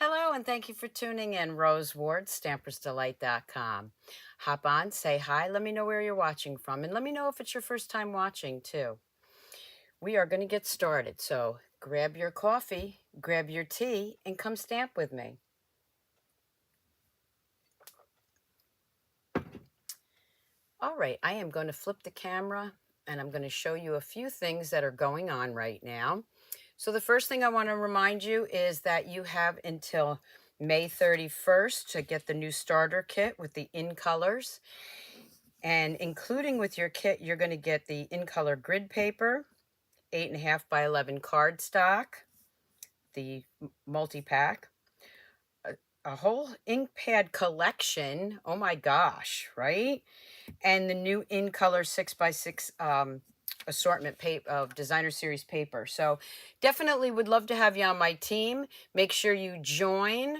Hello, and thank you for tuning in. Rose Ward, Stampersdelight.com. Hop on, say hi, let me know where you're watching from, and let me know if it's your first time watching, too. We are going to get started, so grab your coffee, grab your tea, and come stamp with me. All right, I am going to flip the camera, and I'm going to show you a few things that are going on right now. So the first thing I want to remind you is that you have until May 31st to get the new starter kit with the in colors. And including with your kit, you're going to get the in color grid paper, 8.5 by 11 cardstock, the multi-pack, a whole ink pad collection. Oh my gosh, right? And the new in color 6x6 assortment paper of designer series paper. So definitely would love to have you on my team. Make sure you join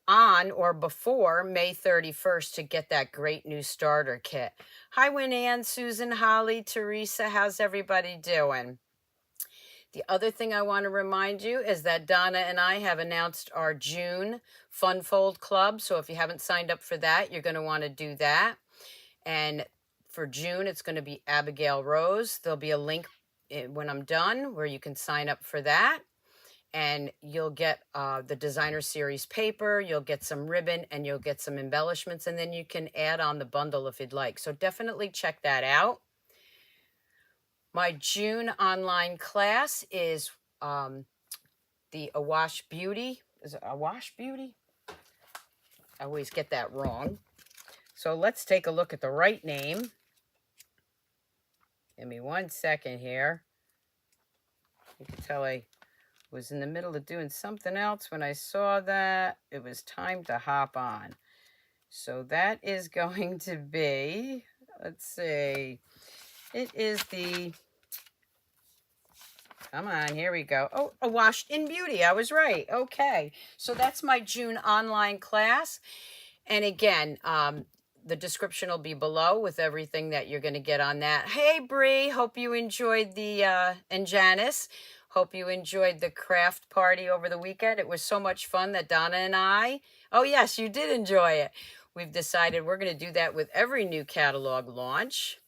on or before May 31st to get that great new starter kit. Hi, Winnie, Susan, Holly, Teresa. How's everybody doing? The other thing I want to remind you is that Donna and I have announced our June Fun Fold Club. So if you haven't signed up for that, you're going to want to do that. And for June, it's going to be Abigail Rose. There'll be a link when I'm done where you can sign up for that. And you'll get the designer series paper, you'll get some ribbon, and you'll get some embellishments. And then you can add on the bundle if you'd like. So definitely check that out. My June online class is the Awash Beauty. Is it Awash Beauty? I always get that wrong. So let's take a look at the right name. Give me 1 second here. You can tell I was in the middle of doing something else when I saw that. It was time to hop on. So that is going to be, let's see, it is the, come on, here we go. Oh, Awash In Beauty. I was right. Okay. So that's my June online class. And again, the description will be below with everything that you're going to get on that. Hey, Bree, hope you enjoyed and Janice, hope you enjoyed the craft party over the weekend. It was so much fun that Donna and I, oh yes, you did enjoy it. We've decided we're going to do that with every new catalog launch.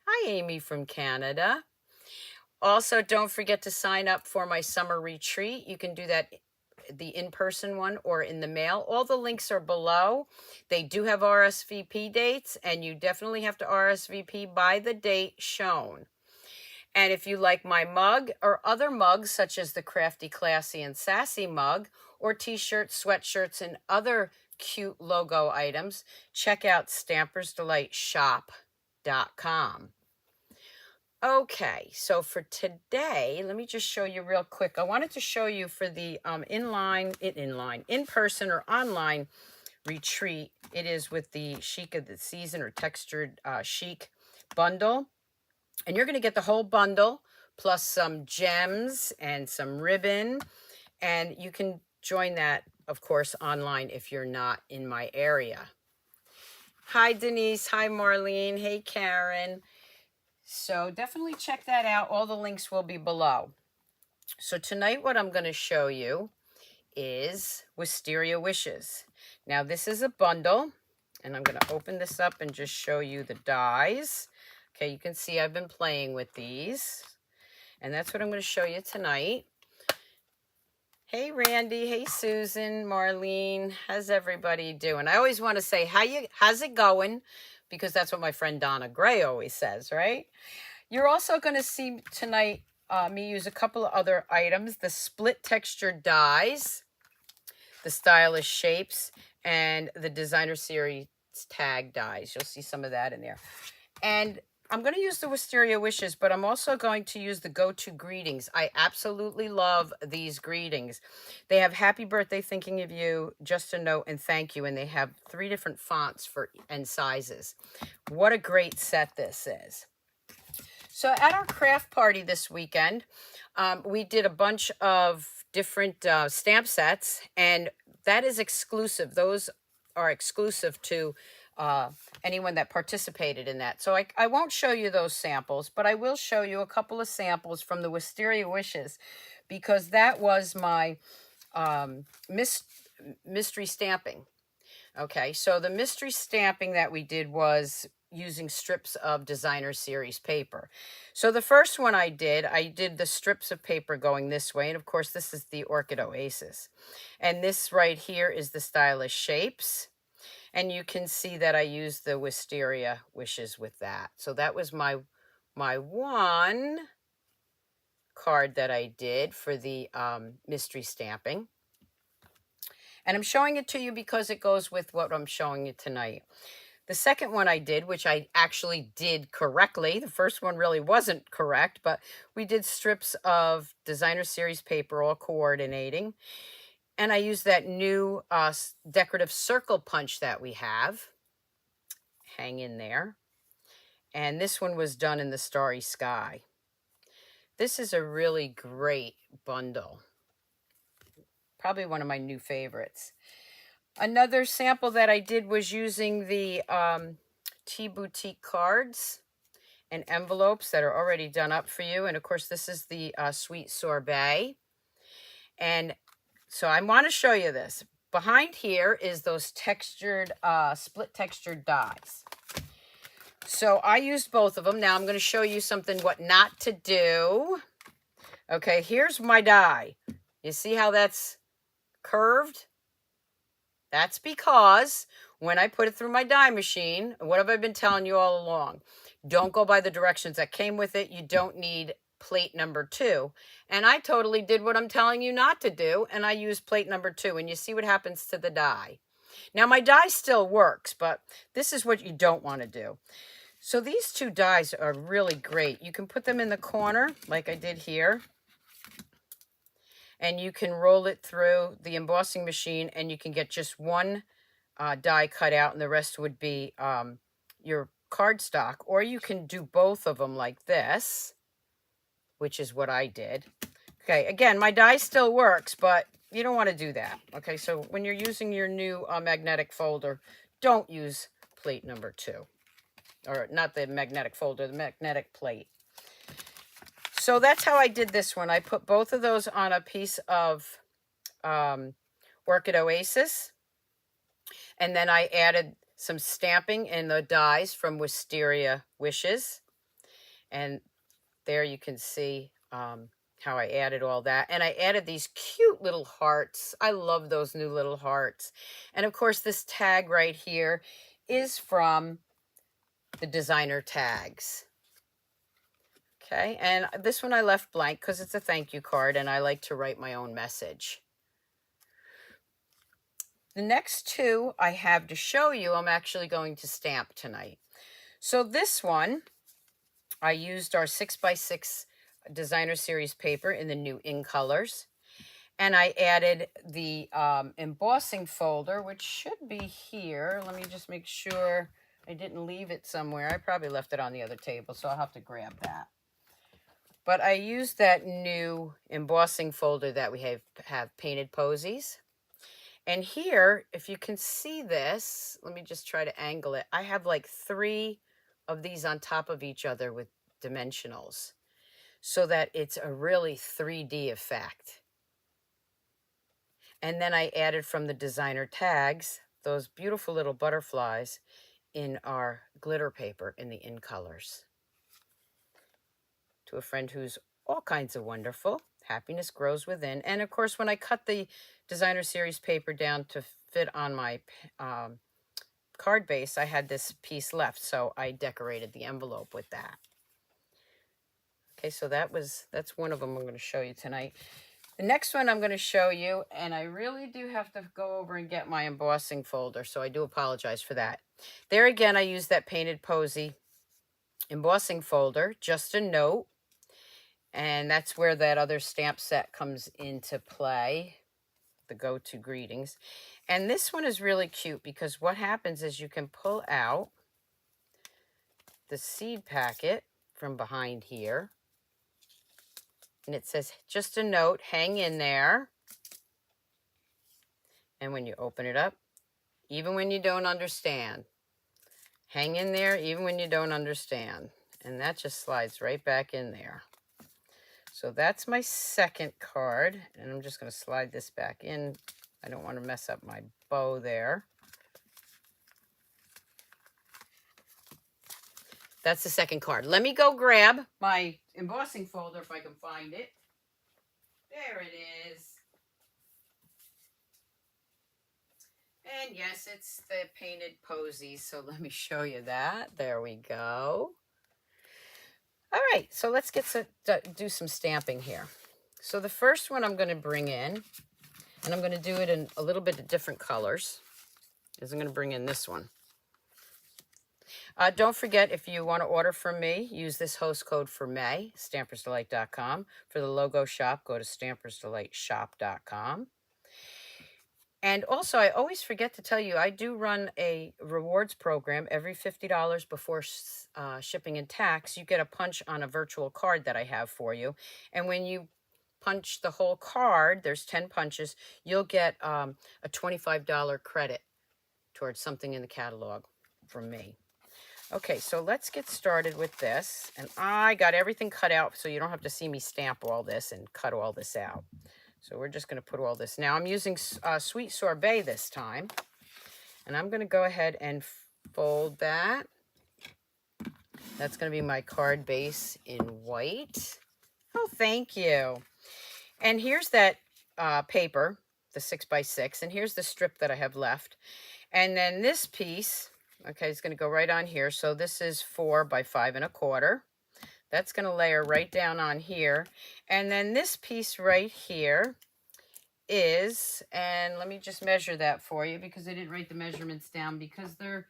Hi, Amy from Canada. Also, don't forget to sign up for my summer retreat. You can do that the in-person one or in the mail. All the links are below. They do have RSVP dates, and you definitely have to RSVP by the date shown. And if you like my mug or other mugs, such as the Crafty, Classy, and Sassy mug, or t-shirts, sweatshirts, and other cute logo items, check out Stampersdelightshop.com. Okay, so for today, let me just show you real quick. I wanted to show you for the in-person or online retreat. It is with the Chic of the Season or Textured Chic bundle. And you're going to get the whole bundle plus some gems and some ribbon. And you can join that, of course, online if you're not in my area. Hi, Denise. Hi, Marlene. Hey, Karen. So definitely check that out. All the links will be below. So tonight what I'm going to show you is Wisteria Wishes. Now this is a bundle, and I'm going to open this up and just show you the dies. Okay, you can see I've been playing with these, and that's what I'm going to show you tonight. Hey, Randy. Hey, Susan, Marlene. How's everybody doing? I always want to say, how's it going? Because that's what my friend Donna Gray always says, right? You're also going to see tonight me use a couple of other items, the split texture dies, the stylish shapes, and the designer series tag dies. You'll see some of that in there. And I'm going to use the Wisteria Wishes, but I'm also going to use the Go-To Greetings. I absolutely love these greetings. They have happy birthday, thinking of you, just a note, and thank you. And they have 3 different fonts and sizes. What a great set this is. So at our craft party this weekend, we did a bunch of different stamp sets, and that is exclusive. Those are exclusive to anyone that participated in that. So I won't show you those samples, but I will show you a couple of samples from the Wisteria Wishes, because that was my mystery stamping. Okay, so the mystery stamping that we did was using strips of designer series paper. So the first one I did the strips of paper going this way. And of course, this is the Orchid Oasis. And this right here is the Stylish Shapes. And you can see that I used the Wisteria wishes with that. So that was my one card that I did for the mystery stamping. And I'm showing it to you because it goes with what I'm showing you tonight. The second one I did, which I actually did correctly. The first one really wasn't correct, but we did strips of designer series paper, all coordinating. And I used that new decorative circle punch that we have. Hang in there. And this one was done in the Starry Sky. This is a really great bundle. Probably one of my new favorites. Another sample that I did was using the Tea Boutique cards and envelopes that are already done up for you. And of course, this is the Sweet Sorbet. And so I want to show you this. Behind here is those textured, split textured dies. So I used both of them. Now I'm going to show you something what not to do. Okay, here's my die. You see how that's curved? That's because when I put it through my die machine, what have I been telling you all along? Don't go by the directions that came with it. You don't need plate number 2. And I totally did what I'm telling you not to do, and I used plate number 2, and you see what happens to the die. Now, my die still works, but this is what you don't want to do. So these 2 dies are really great. You can put them in the corner, like I did here, and you can roll it through the embossing machine, and you can get just one die cut out, and the rest would be your cardstock. Or you can do both of them like this, which is what I did. Okay, again, my die still works, but you don't want to do that. Okay, so when you're using your new magnetic folder, don't use plate number 2. Or not the magnetic folder, the magnetic plate. So that's how I did this one. I put both of those on a piece of Orchid Oasis. And then I added some stamping in the dies from Wisteria Wishes. And there you can see how I added all that. And I added these cute little hearts. I love those new little hearts. And of course, this tag right here is from the designer tags. Okay, and this one I left blank because it's a thank you card and I like to write my own message. The next 2 I have to show you, I'm actually going to stamp tonight. So this one, I used our 6x6 designer series paper in the new In Colors. And I added the embossing folder, which should be here. Let me just make sure I didn't leave it somewhere. I probably left it on the other table, so I'll have to grab that. But I used that new embossing folder that we have painted posies. And here, if you can see this, let me just try to angle it. I have like 3 of these on top of each other with dimensionals so that it's a really 3D effect. And then I added from the designer tags, those beautiful little butterflies in our glitter paper in the In Colors. To a friend who's all kinds of wonderful. Happiness grows within. And of course, when I cut the designer series paper down to fit on my card base, I had this piece left. So I decorated the envelope with that. Okay, so that's one of them I'm going to show you tonight. The next one I'm going to show you, and I really do have to go over and get my embossing folder, so I do apologize for that. There again, I used that Painted Posy embossing folder, just a note. And that's where that other stamp set comes into play, the go-to greetings. And this one is really cute because what happens is you can pull out the seed packet from behind here. And it says, just a note, hang in there. And when you open it up, even when you don't understand, hang in there even when you don't understand. And that just slides right back in there. So that's my second card, and I'm just going to slide this back in. I don't want to mess up my bow there. That's the second card. Let me go grab my embossing folder if I can find it. There it is. And yes, it's the painted Posies, so let me show you that. There we go. All right, so let's do some stamping here. So the first one I'm going to bring in, and I'm going to do it in a little bit of different colors, is I'm going to bring in this one. Don't forget, if you want to order from me, use this host code for May, Stampersdelight.com. For the logo shop, go to Stampersdelightshop.com. And also, I always forget to tell you, I do run a rewards program. Every $50 before shipping and tax, you get a punch on a virtual card that I have for you. And when you punch the whole card, there's 10 punches, you'll get a $25 credit towards something in the catalog from me. Okay, so let's get started with this. And I got everything cut out so you don't have to see me stamp all this and cut all this out. So we're just going to put all this. Now I'm using Sweet Sorbet this time. And I'm going to go ahead and fold that. That's going to be my card base in white. Oh, thank you. And here's that paper, the 6x6. And here's the strip that I have left. And then this piece, okay, it's going to go right on here. So this is 4 by 5 1/4. That's going to layer right down on here. And then this piece right here is, and let me just measure that for you because I didn't write the measurements down because they're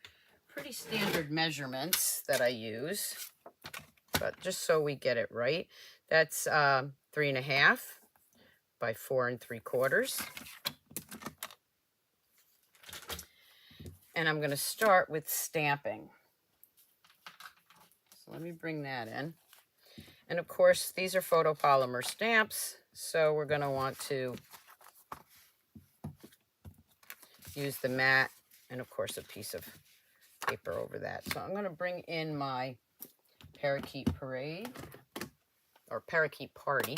pretty standard measurements that I use. But just so we get it right, that's 3 1/2 by 4 3/4. And I'm going to start with stamping. So let me bring that in. And of course, these are photopolymer stamps, so we're going to want to use the mat and of course a piece of paper over that. So I'm going to bring in my Parakeet Parade, or Parakeet Party.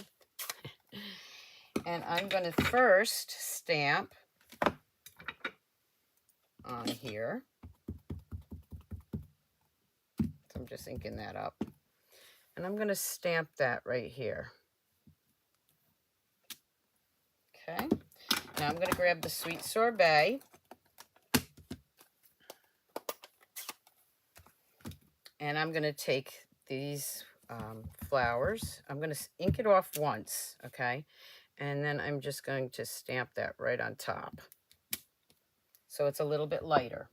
And I'm going to first stamp on here. So I'm just inking that up. And I'm going to stamp that right here. Okay. Now I'm going to grab the Sweet Sorbet. And I'm going to take these flowers. I'm going to ink it off once, okay? And then I'm just going to stamp that right on top. So it's a little bit lighter.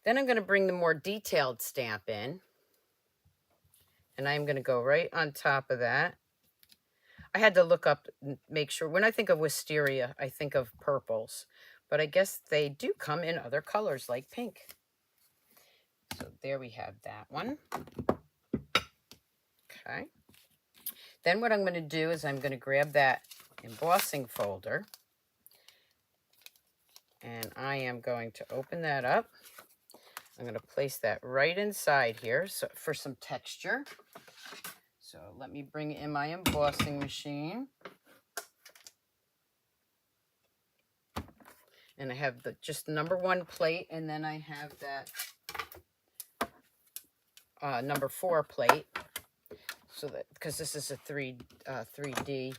Then I'm going to bring the more detailed stamp in. And I'm going to go right on top of that. I had to look up and make sure. When I think of Wisteria, I think of purples. But I guess they do come in other colors like pink. So there we have that one. Okay. Then what I'm going to do is I'm going to grab that embossing folder. And I am going to open that up. I'm going to place that right inside here for some texture. So let me bring in my embossing machine. And I have just the #1 plate, and then I have that #4 plate. So that, because this is a 3D.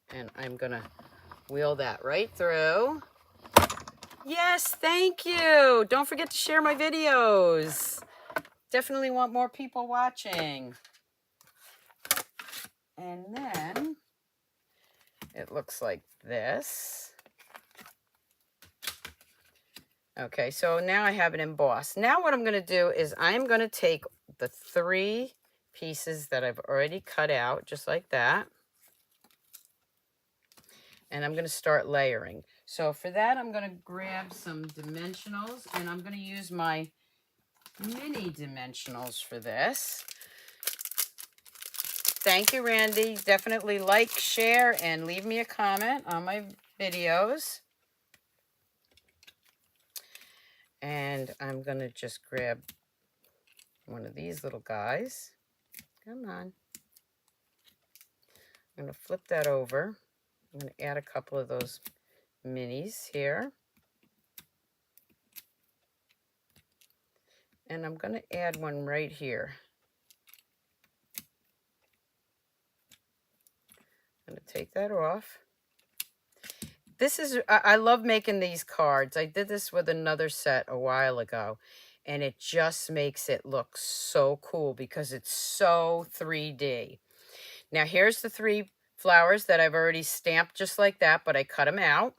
And I'm going to wheel that right through. Yes, thank you. Don't forget to share my videos. Definitely want more people watching. And then it looks like this. Okay, so now I have it embossed. Now what I'm going to do is I'm going to take the 3 pieces that I've already cut out, just like that. And I'm going to start layering. So for that, I'm going to grab some dimensionals, and I'm going to use my mini dimensionals for this. Thank you, Randy. Definitely like, share, and leave me a comment on my videos. And I'm going to just grab one of these little guys. Come on. I'm going to flip that over. I'm going to add a couple of those minis here. And I'm going to add one right here. I'm going to take that off. This is, I love making these cards. I did this with another set a while ago, and it just makes it look so cool because it's so 3D. Now here's the 3 flowers that I've already stamped just like that, but I cut them out.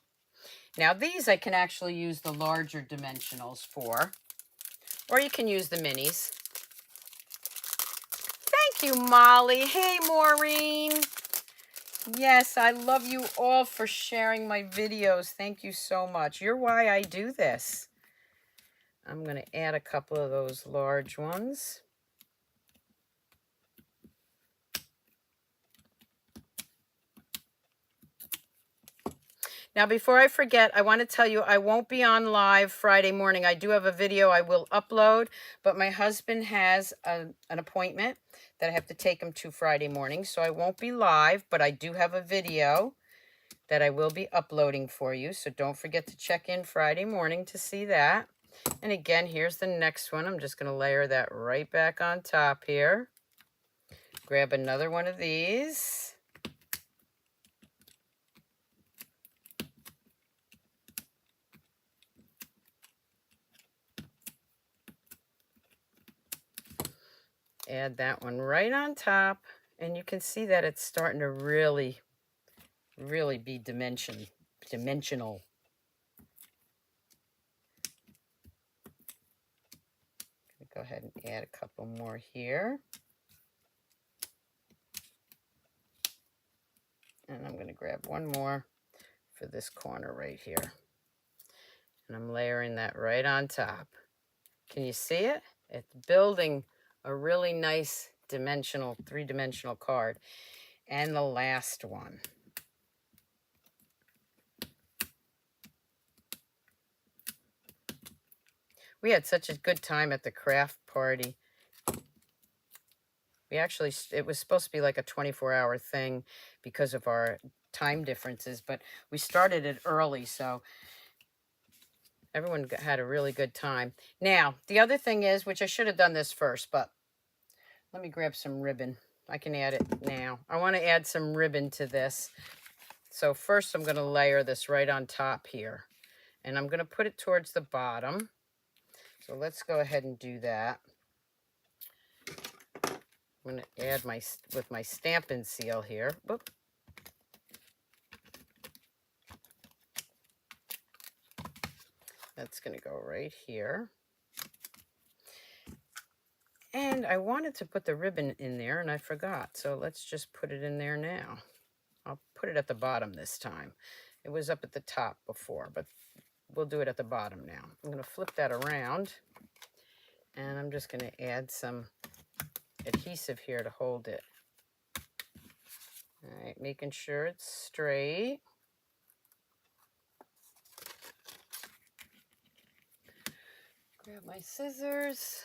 Now these I can actually use the larger dimensionals for, or you can use the minis. Thank you, Molly. Hey, Maureen. Yes, I love you all for sharing my videos. Thank you so much. You're why I do this. I'm going to add a couple of those large ones. Now, before I forget, I want to tell you I won't be on live Friday morning. I do have a video I will upload, but my husband has an appointment that I have to take him to Friday morning, so I won't be live, but I do have a video that I will be uploading for you, so don't forget to check in Friday morning to see that. And again, here's the next one. I'm just going to layer that right back on top here. Grab another one of these. Add that one right on top, and you can see that it's starting to really be dimensional. Go ahead and add a couple more here. And I'm going to grab one more for this corner right here. And I'm layering that right on top. Can you see it? It's building a really nice dimensional, 3-dimensional card. And the last one. We had such a good time at the craft party. It was supposed to be like a 24-hour thing because of our time differences, but we started it early, so everyone had a really good time. Now, the other thing is, which I should have done this first, but let me grab some ribbon. I can add it now. I want to add some ribbon to this. So first I'm going to layer this right on top here, and I'm going to put it towards the bottom. So let's go ahead and do that. I'm going to add with my Stampin' Seal here. Whoop. That's going to go right here. And I wanted to put the ribbon in there, and I forgot. So let's just put it in there now. I'll put it at the bottom this time. It was up at the top before, but we'll do it at the bottom now. I'm going to flip that around, and I'm just going to add some adhesive here to hold it. All right, making sure it's straight. Grab my scissors.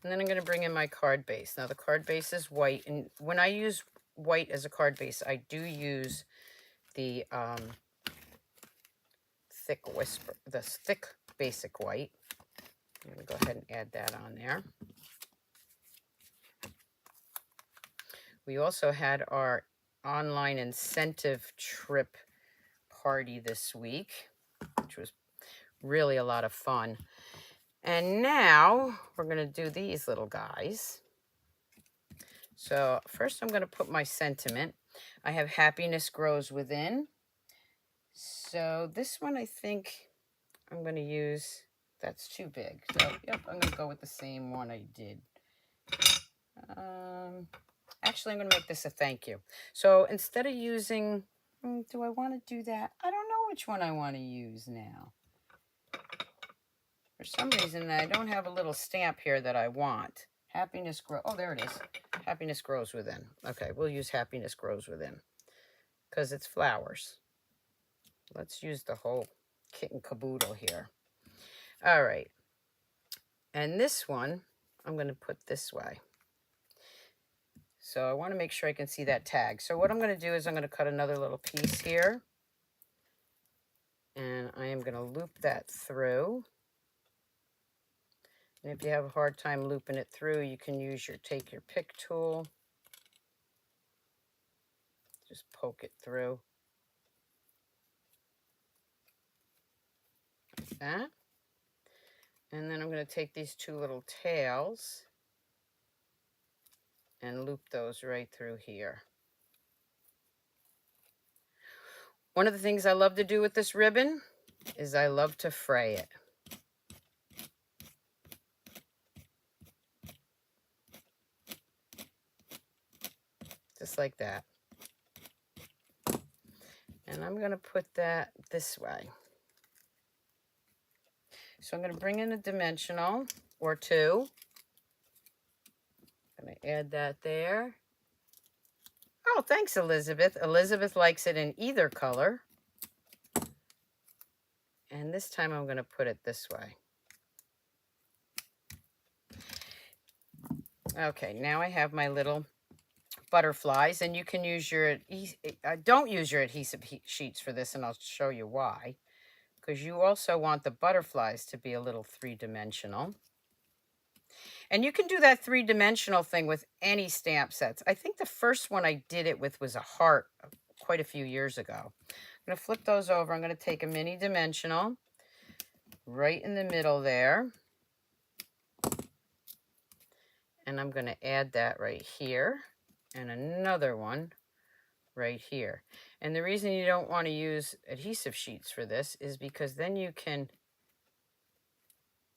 And then I'm going to bring in my card base. Now the card base is white, and when I use white as a card base, I do use the thick basic white. I'm going to go ahead and add that on there. We also had our online incentive trip party this week, which was really a lot of fun. And now we're going to do these little guys. So first I'm going to put my sentiment. I have happiness grows within. So this one I think I'm going to use, that's too big. So yep, I'm going to go with the same one I did. Actually, I'm going to make this a thank you. So instead of using, do I want to do that? I don't know which one I want to use now. For some reason, I don't have a little stamp here that I want. Happiness grows. Oh, there it is. Happiness grows within. Okay, we'll use happiness grows within because it's flowers. Let's use the whole kit and caboodle here. All right. And this one, I'm going to put this way. So I want to make sure I can see that tag. So what I'm going to do is I'm going to cut another little piece here. And I am going to loop that through. And if you have a hard time looping it through, you can take your pick tool. Just poke it through. Like that. And then I'm going to take these two little tails and loop those right through here. One of the things I love to do with this ribbon is I love to fray it. Just like that. And I'm going to put that this way. So I'm going to bring in a dimensional or two. I'm going to add that there. Oh, thanks, Elizabeth. Elizabeth likes it in either color. And this time I'm going to put it this way. Okay, now I have my little butterflies, and you can use your, don't use your adhesive sheets for this, and I'll show you why. Because you also want the butterflies to be a little three-dimensional. And you can do that three-dimensional thing with any stamp sets. I think the first one I did it with was a heart quite a few years ago. I'm going to flip those over. I'm going to take a mini dimensional right in the middle there. And I'm going to add that right here. And another one right here. And the reason you don't want to use adhesive sheets for this is because then you can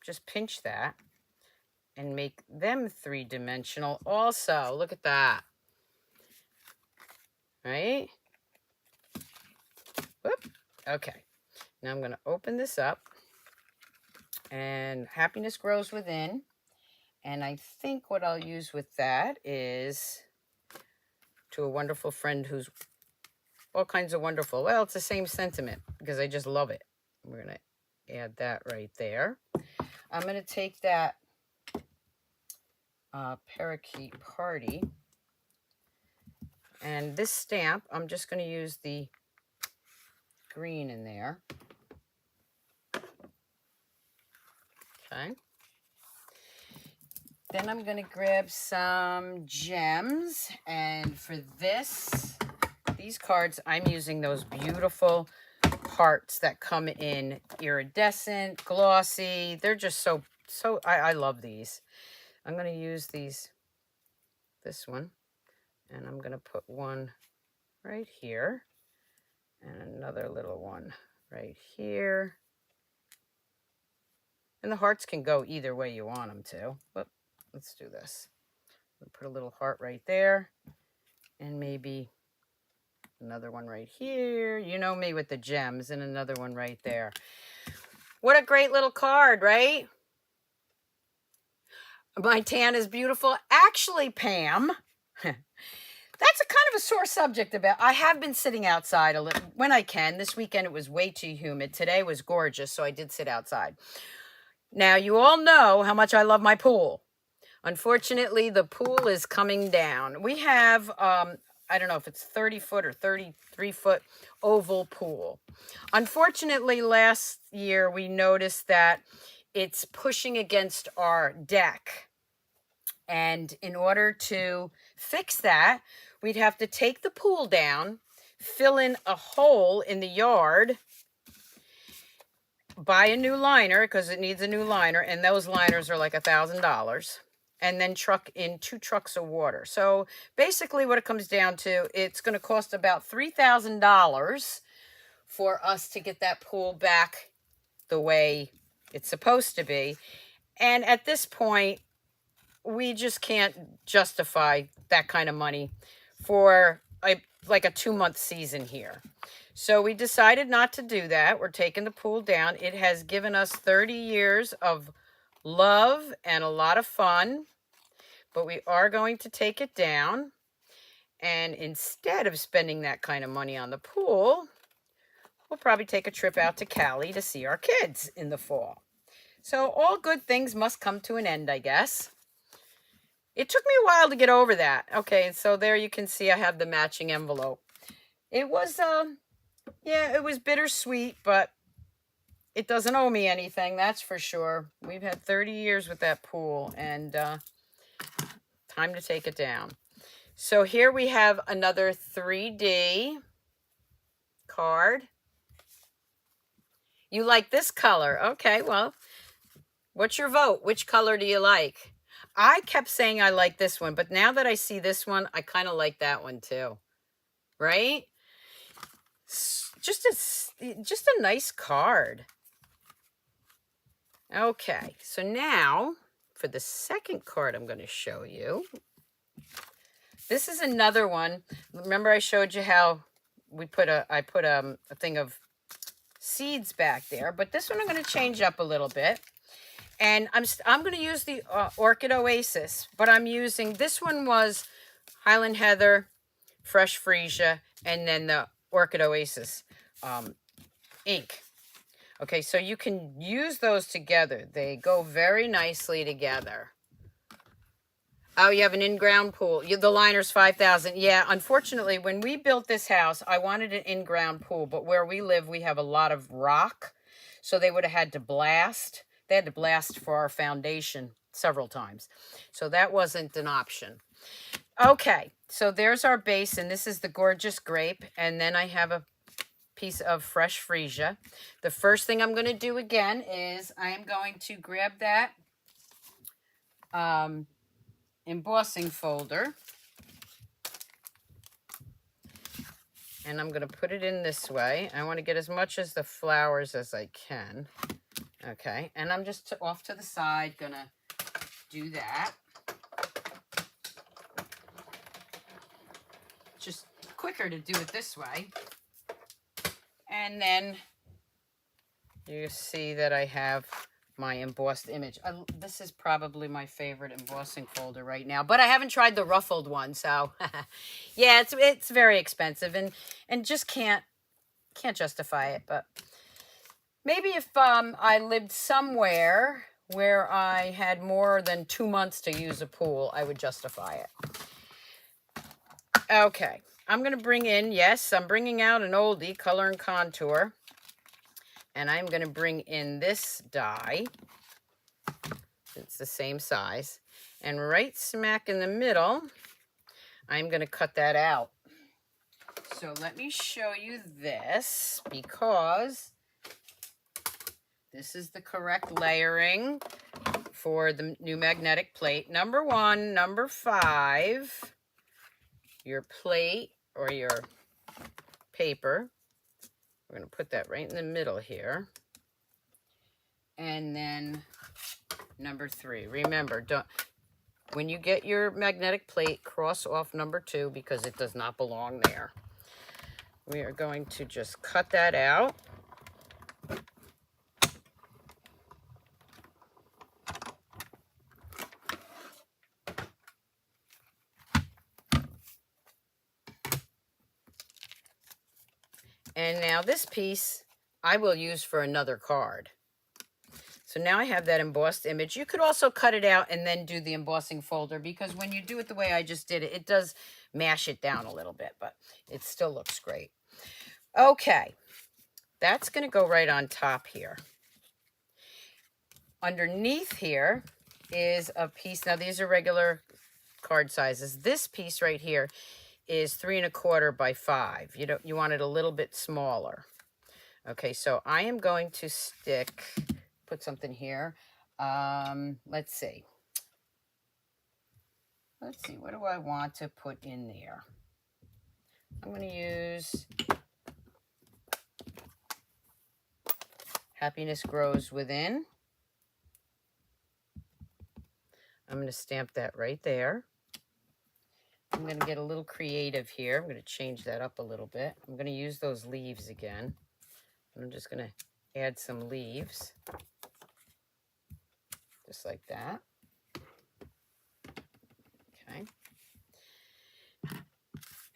just pinch that and make them three-dimensional also. Look at that. Right? Whoop. Okay. Now I'm going to open this up. And happiness grows within. And I think what I'll use with that is to a wonderful friend who's all kinds of wonderful. Well, it's the same sentiment because I just love it. We're going to add that right there. I'm going to take that Parakeet Party. And this stamp, I'm just going to use the green in there. Okay. Then I'm going to grab some gems. And for these cards, I'm using those beautiful hearts that come in iridescent, glossy. They're just so I love these. I'm going to use this one, and I'm going to put one right here, and another little one right here. And the hearts can go either way you want them to. But let's do this. I'll put a little heart right there, and maybe another one right here. You know me with the gems, and another one right there. What a great little card, right? My tan is beautiful. Actually, Pam, that's a kind of a sore subject about. I have been sitting outside a little when I can. This weekend it was way too humid. Today was gorgeous, so I did sit outside. Now, you all know how much I love my pool. Unfortunately, the pool is coming down. We have, I don't know if it's 30-foot or 33-foot oval pool. Unfortunately, last year we noticed that it's pushing against our deck. And in order to fix that, we'd have to take the pool down, fill in a hole in the yard, buy a new liner because it needs a new liner, and those liners are like $1,000, and then truck in 2 trucks of water. So basically what it comes down to, it's going to cost about $3,000 for us to get that pool back the way it's supposed to be. And at this point, we just can't justify that kind of money for like a 2-month season here. So we decided not to do that. We're taking the pool down. It has given us 30 years of love and a lot of fun, but we are going to take it down. And instead of spending that kind of money on the pool, we'll probably take a trip out to Cali to see our kids in the fall. So all good things must come to an end, I guess. It took me a while to get over that. Okay, so there you can see I have the matching envelope. It was, yeah, it was bittersweet, but it doesn't owe me anything, that's for sure. We've had 30 years with that pool, and time to take it down. So here we have another 3D card. You like this color? Okay, well, what's your vote? Which color do you like? I kept saying I like this one, but now that I see this one, I kind of like that one too. Right? Just a nice card. Okay, so now for the second card I'm going to show you. This is another one. Remember I showed you how I put a thing of seeds back there, but this one I'm going to change up a little bit. And I'm going to use the Orchid Oasis, but I'm using, this one was Highland Heather, Fresh Freesia, and then the Orchid Oasis ink. Okay, so you can use those together. They go very nicely together. Oh, you have an in-ground pool. The liner's $5,000. Yeah, unfortunately, when we built this house, I wanted an in-ground pool, but where we live, we have a lot of rock, so they would have had to blast. They had to blast for our foundation several times, so that wasn't an option. Okay, so there's our base, and this is the gorgeous grape, and then I have a piece of Fresh Freesia. The first thing I'm going to do again is I am going to grab that embossing folder, and I'm going to put it in this way. I want to get as much as the flowers as I can. Okay, and I'm just off to the side going to do that. Just quicker to do it this way. And then you see that I have my embossed image. This is probably my favorite embossing folder right now, but I haven't tried the ruffled one, so yeah, it's very expensive and just can't justify it. But maybe if I lived somewhere where I had more than 2 months to use a pool, I would justify it. Okay, I'm going to bring in, yes, I'm bringing out an oldie, Color and Contour. And I'm going to bring in this die. It's the same size. And right smack in the middle, I'm going to cut that out. So let me show you this, because this is the correct layering for the new magnetic plate. Number 1, number 5, your plate or your paper. We're going to put that right in the middle here. And then number 3. Remember, when you get your magnetic plate, cross off number 2 because it does not belong there. We are going to just cut that out. And now this piece I will use for another card. So now I have that embossed image. You could also cut it out and then do the embossing folder, because when you do it the way I just did it, it does mash it down a little bit, but it still looks great. Okay, that's going to go right on top here. Underneath here is a piece. Now these are regular card sizes. This piece right here is 3 1/4 by 5. You want it a little bit smaller. Okay, so I am going to put something here. Let's see, what do I want to put in there? I'm going to use Happiness Grows Within. I'm going to stamp that right there. I'm going to get a little creative here. I'm going to change that up a little bit. I'm going to use those leaves again. I'm just going to add some leaves. Just like that. Okay.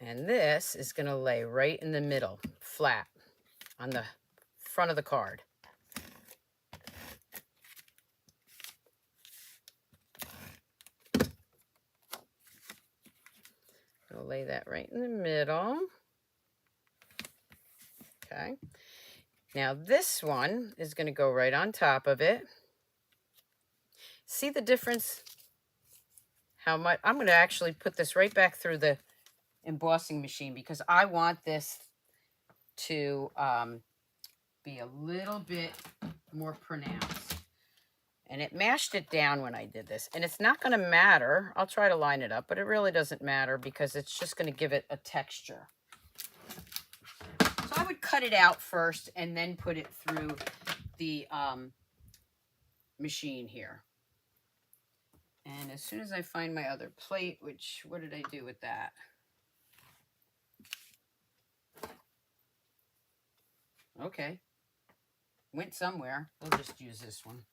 And this is going to lay right in the middle, flat, on the front of the card. I'll lay that right in the middle. Okay. Now this one is going to go right on top of it. See the difference? How much? I'm going to actually put this right back through the embossing machine because I want this to be a little bit more pronounced. And it mashed it down when I did this. And it's not going to matter. I'll try to line it up, but it really doesn't matter because it's just going to give it a texture. So I would cut it out first and then put it through the machine here. And as soon as I find my other plate, which, what did I do with that? Okay. Went somewhere. We'll just use this one.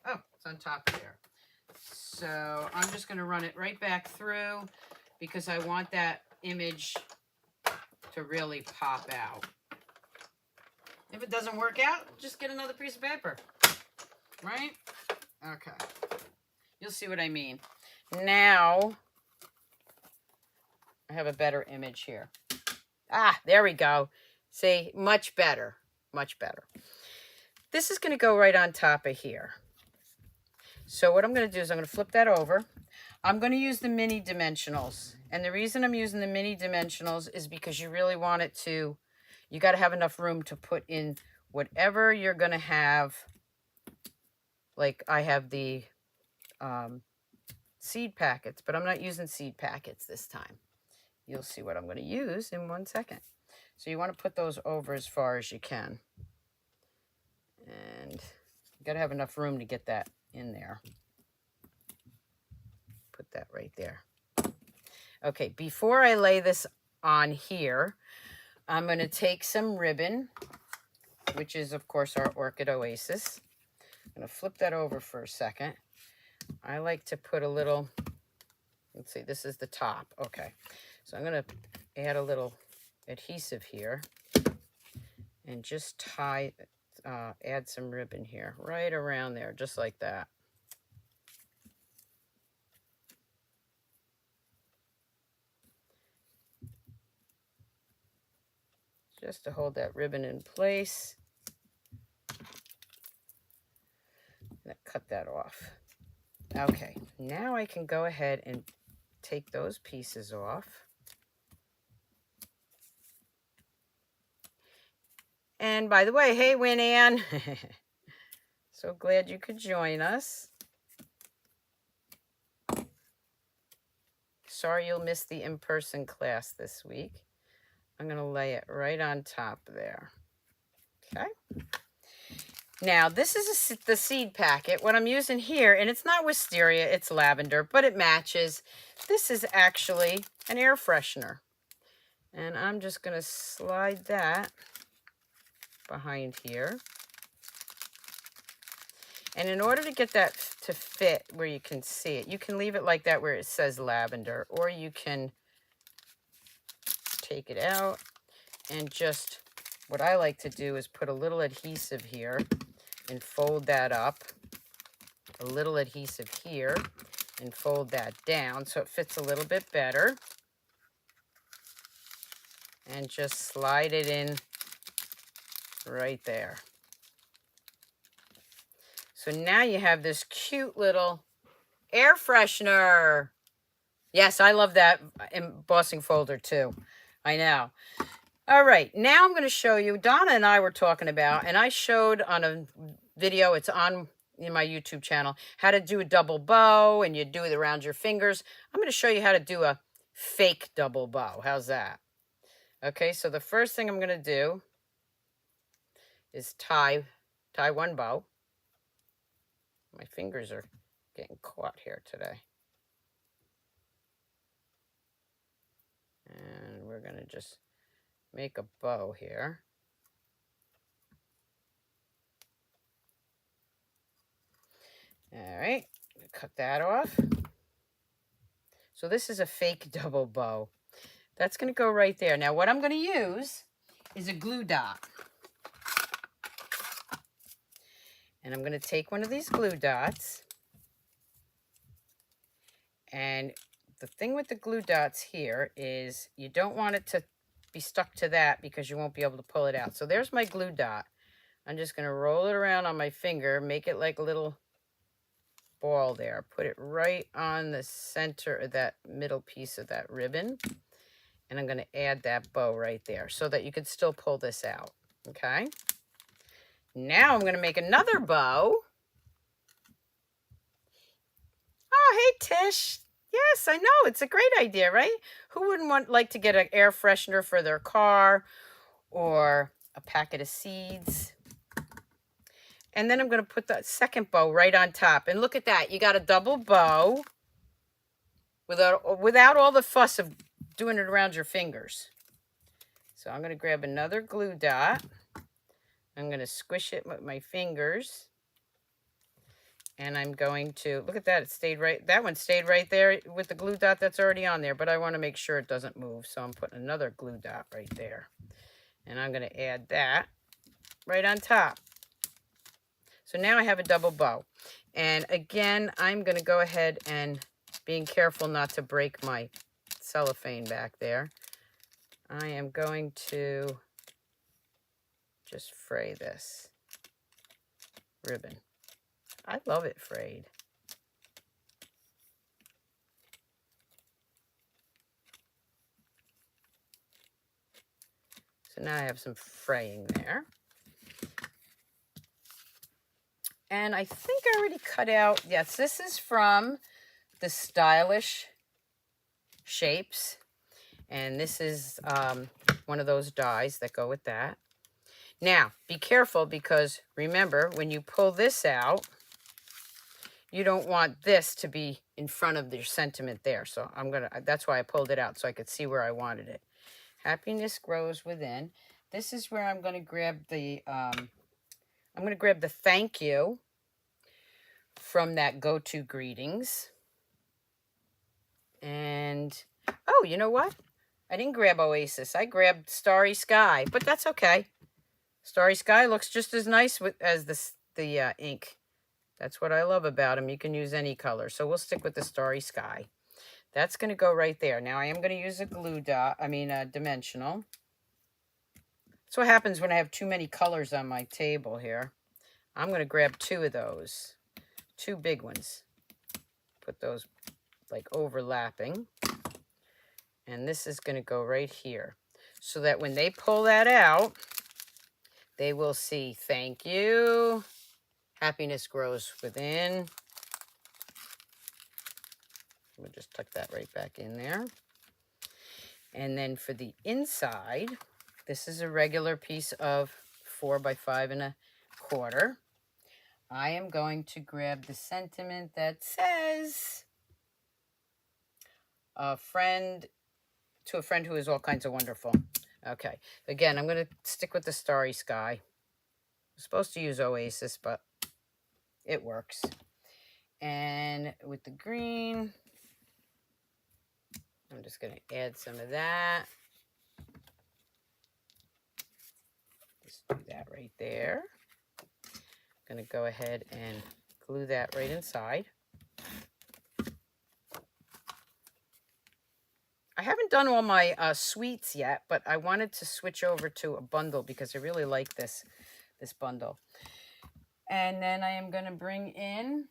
Oh, it's on top of there. So I'm just going to run it right back through because I want that image to really pop out. If it doesn't work out, just get another piece of paper. Right? Okay. You'll see what I mean. Now, I have a better image here. Ah, there we go. See, much better. Much better. This is going to go right on top of here. So what I'm going to do is I'm going to flip that over. I'm going to use the mini dimensionals. And the reason I'm using the mini dimensionals is because you really want it to, you got to have enough room to put in whatever you're going to have. Like I have the seed packets, but I'm not using seed packets this time. You'll see what I'm going to use in 1 second. So you want to put those over as far as you can. And you got to have enough room to get that in there. Put that right there. Okay, before I lay this on here, I'm going to take some ribbon, which is, of course, our Orchid Oasis. I'm going to flip that over for a second. I like to put a little, let's see, this is the top. Okay, so I'm going to add a little adhesive here and just tie, add some ribbon here, right around there, just like that. Just to hold that ribbon in place. Cut that off. Okay, now I can go ahead and take those pieces off. And by the way, hey, Win Ann. So glad you could join us. Sorry you'll miss the in-person class this week. I'm going to lay it right on top there. Okay. Now, this is the seed packet. What I'm using here, and it's not wisteria, it's lavender, but it matches. This is actually an air freshener. And I'm just going to slide that behind here. And in order to get that to fit where you can see it, you can leave it like that where it says lavender, or you can take it out and just, what I like to do is put a little adhesive here and fold that up, a little adhesive here, and fold that down so it fits a little bit better. And just slide it in right there. So now you have this cute little air freshener. Yes, I love that embossing folder too. I know. All right, now I'm going to show you, Donna and I were talking about, and I showed on a video, it's on in my YouTube channel, how to do a double bow, and you do it around your fingers. I'm going to show you how to do a fake double bow. How's that? Okay, so the first thing I'm going to do is tie one bow. My fingers are getting caught here today. And we're going to just make a bow here. All right, cut that off. So this is a fake double bow. That's going to go right there. Now what I'm going to use is a glue dot. And I'm going to take one of these glue dots And the thing with the glue dots here is you don't want it to be stuck to that because you won't be able to pull it out. So there's my glue dot. I'm just going to roll it around on my finger, make it like a little ball there. Put it right on the center of that middle piece of that ribbon. And I'm going to add that bow right there so that you can still pull this out. Okay. Now I'm going to make another bow. Oh, hey, Tish. Yes, I know. It's a great idea, right? Who wouldn't like to get an air freshener for their car or a packet of seeds? And then I'm going to put the second bow right on top. And look at that. You got a double bow without all the fuss of doing it around your fingers. So I'm going to grab another glue dot. I'm going to squish it with my fingers. And I'm going to, look at that, it stayed right, that one stayed right there with the glue dot that's already on there, but I want to make sure it doesn't move. So I'm putting another glue dot right there. And I'm going to add that right on top. So now I have a double bow. And again, I'm going to go ahead and being careful not to break my cellophane back there. I am going to just fray this ribbon. I love it frayed. So now I have some fraying there. And I think I already cut out, yes, this is from the Stylish Shapes. And this is one of those dies that go with that. Now, be careful because remember, when you pull this out, you don't want this to be in front of your sentiment there. So that's why I pulled it out so I could see where I wanted it. Happiness grows within. This is where I'm going to grab the, thank you from that go-to greetings. And, oh, you know what? I didn't grab Oasis. I grabbed Starry Sky, but that's okay. Starry Sky looks just as nice as the ink. That's what I love about them. You can use any color. So we'll stick with the Starry Sky. That's going to go right there. Now I am going to use a dimensional. That's what happens when I have too many colors on my table here. I'm going to grab two of those. Two big ones. Put those like overlapping. And this is going to go right here. So that when they pull that out, they will see, thank you. Happiness grows within. We'll just tuck that right back in there. And then for the inside, this is a regular piece of 4 by 5 1/4. I am going to grab the sentiment that says, to a friend who is all kinds of wonderful. Okay. Again, I'm going to stick with the Starry Sky. I'm supposed to use Oasis, but it works. And with the green, I'm just going to add some of that. Just do that right there. I'm going to go ahead and glue that right inside. I haven't done all my sweets yet, but I wanted to switch over to a bundle because I really like this bundle. And then I am going to bring in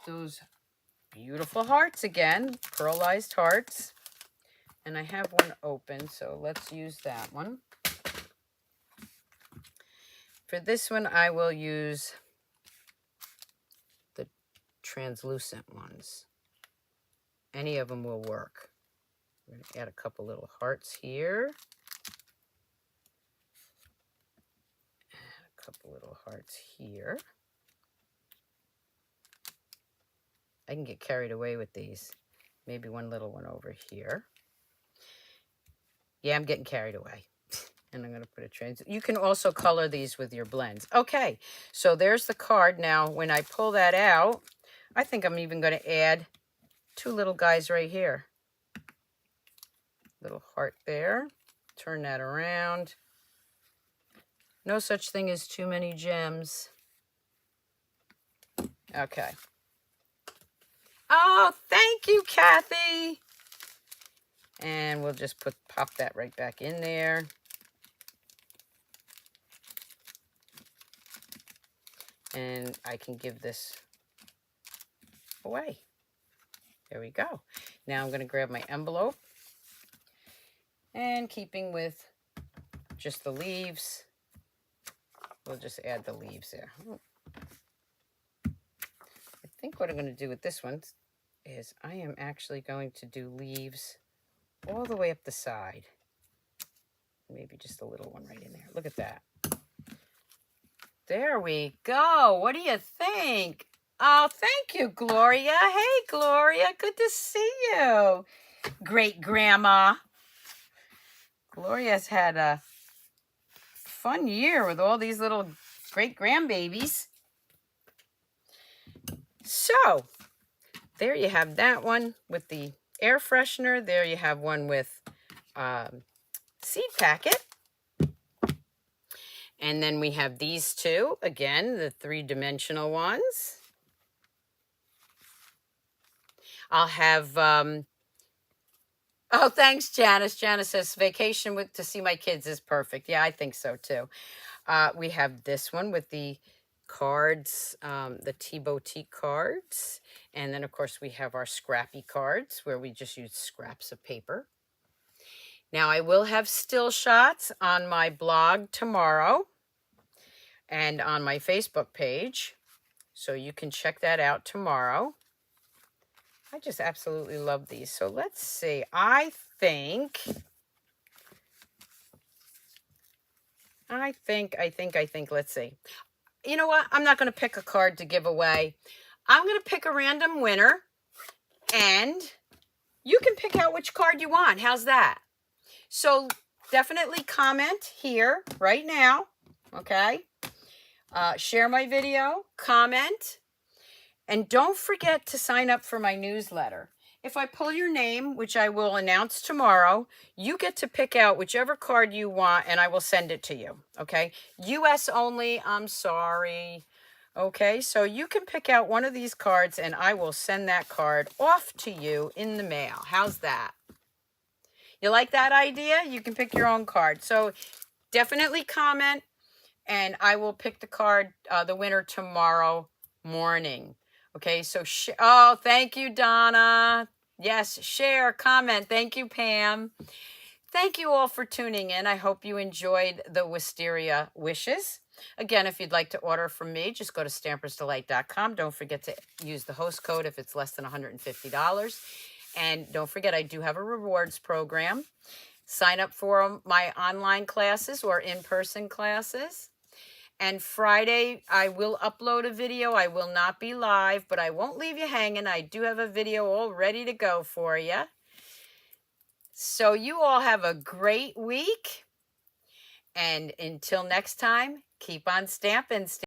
those beautiful hearts again, pearlized hearts. And I have one open, so let's use that one. For this one, I will use the translucent ones. Any of them will work. I'm going to add a couple little hearts here. Add a couple little hearts here. I can get carried away with these. Maybe one little one over here. Yeah, I'm getting carried away. And I'm going to put a you can also color these with your blends. Okay, so there's the card. Now, when I pull that out, I think I'm even going to add 2 little guys right here. Little heart there. Turn that around. No such thing as too many gems. Okay. Oh, thank you, Kathy. And we'll just pop that right back in there. And I can give this away. There we go. Now I'm going to grab my envelope. And keeping with just the leaves, we'll just add the leaves there. I think what I'm going to do with this one is I am actually going to do leaves all the way up the side. Maybe just a little one right in there. Look at that. There we go. What do you think? Oh, thank you, Gloria. Hey, Gloria. Good to see you. Great grandma. Gloria's had a fun year with all these little great grandbabies. So, there you have that one with the air freshener. There you have one with seed packet. And then we have these two, again, the three-dimensional ones. I'll have, oh, thanks, Janice. Janice says, vacation to see my kids is perfect. Yeah, I think so, too. We have this one with the cards, the T-Boutique cards. And then, of course, we have our scrappy cards where we just use scraps of paper. Now, I will have still shots on my blog tomorrow and on my Facebook page. So you can check that out tomorrow. I just absolutely love these. So let's see. I think, let's see. You know what? I'm not going to pick a card to give away. I'm going to pick a random winner, and you can pick out which card you want. How's that? So definitely comment here right now, okay? Share my video, comment, and don't forget to sign up for my newsletter. If I pull your name, which I will announce tomorrow, you get to pick out whichever card you want, and I will send it to you, okay? US only, I'm sorry. Okay, so you can pick out one of these cards, and I will send that card off to you in the mail. How's that? You like that idea? You can pick your own card. So definitely comment, and I will pick the card, the winner tomorrow morning. Okay, so, oh, thank you, Donna. Yes, share, comment. Thank you, Pam. Thank you all for tuning in. I hope you enjoyed the Wisteria wishes. Again, if you'd like to order from me, just go to Stampersdelight.com. Don't forget to use the host code if it's less than $150. And don't forget, I do have a rewards program. Sign up for my online classes or in-person classes. And Friday, I will upload a video. I will not be live, but I won't leave you hanging. I do have a video all ready to go for you. So you all have a great week. And until next time, keep on stamping.